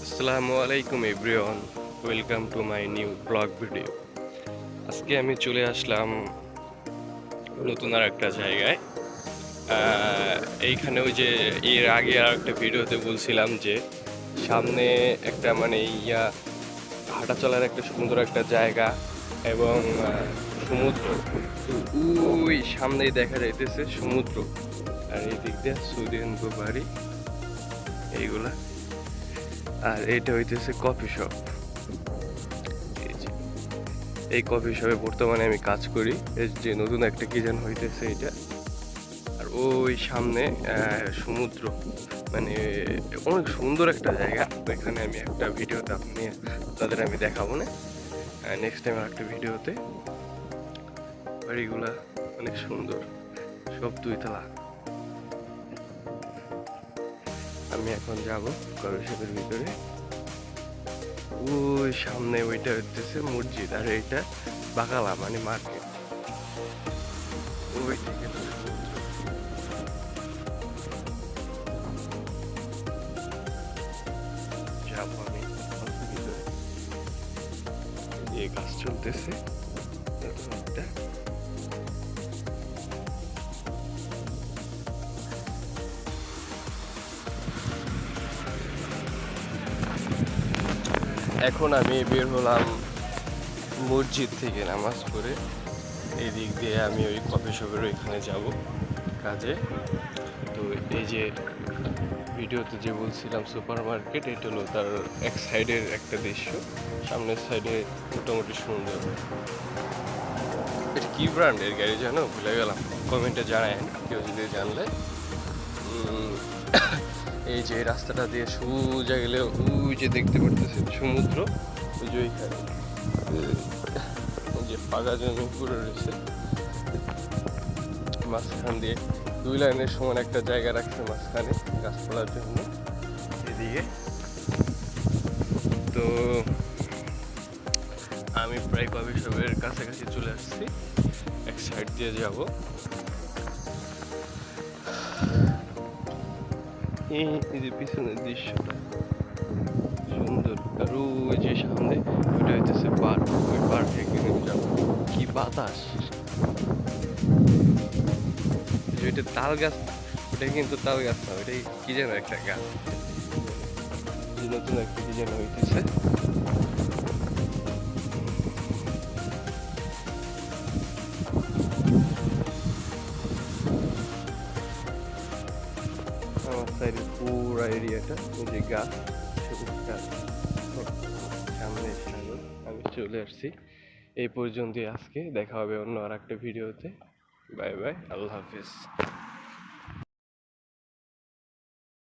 আসসালামু আলাইকুম everyone, welcome to my new blog video. আজকে আমি চলে আসলাম নতুন আর একটা জায়গায়। এইখানে ওই যে এর আগে আর একটা ভিডিওতে বলছিলাম যে সামনে একটা মানে হাঁটা চলার একটা সুন্দর একটা জায়গা এবং সমুদ্র। তো ওই সামনেই দেখা যাইতেছে সমুদ্র, আর এই দিক দিয়ে সুদিনগো বাড়ি এইগুলা, আর এটা হইতেছে কফি শপ। এই কফি শপে বর্তমানে আমি কাজ করি। এই যে নতুন একটা কি যেন হইতেছে এটা, আর ওই সামনে সমুদ্র, মানে অনেক সুন্দর একটা জায়গা। এখানে আমি একটা ভিডিওতে আপনাদের আমি দেখাবো না, নেক্সট টাইম আর একটা ভিডিওতে। বাড়িগুলা অনেক সুন্দর, সব দুইতলা। আমি এখন যাব কফি শপের ভিতরে। ওই সামনে ওইটা হচ্ছে মসজিদ, আর এইটা বাকালা মানে মার্কেট। ওই থেকে যাবো আমি ভিতরে। এই কাজ চলতেছে একটা। এখন আমি বের হলাম মসজিদ থেকে নামাজ পড়ে। এই দিক দিয়ে আমি ওই কফি শপের ওইখানে যাব কাজে। তো এই যে ভিডিওতে যে বলছিলাম সুপার মার্কেট, এটা হলো তার এক সাইডের একটা দৃশ্য। সামনের সাইডে মোটামুটি সুন্দর। এটা কি ব্র্যান্ডের গাড়ি জানো, ভুলে গেলাম, কমেন্টে জানায় কেউ যদি জানলে। এই যে রাস্তাটা দিয়ে সোজা গেলে ওই যে দেখতে পারতেছেন সমুদ্র, ওই যে ওইখানে যে ফাঁকা জমি পুরো রয়েছে, মাঝখান দিয়ে দুই লাইনের সমান একটা জায়গা রাখছে মাঝখানে গাছপালার জন্য এদিকে। তো আমি প্রায় কফি শপের কাছাকাছি চলে আসছি, এক সাইড দিয়ে যাব। এই যে পিছনের দৃশ্যটা সুন্দর, আর ওই যে সামনে ওইটা হইতেছে পার্ক। ওই পার্কে কিনে যাবো, কি বাতাস! ওইটা তাল গাছ, ওটা কিন্তু তাল গাছ না, ওইটাই কি যেন একটা গাছ, নতুন একটা কি যেন হইতেছে। আমার সাইডের পুরা এরিয়াটা ওই যে গাছ, সবুজ গাছ, সামনে সাগর। আমি চলে আসছি এই পর্যন্তই আজকে। দেখা হবে অন্য আর একটা ভিডিওতে। বাই বাই, আল্লাহ হাফিজ।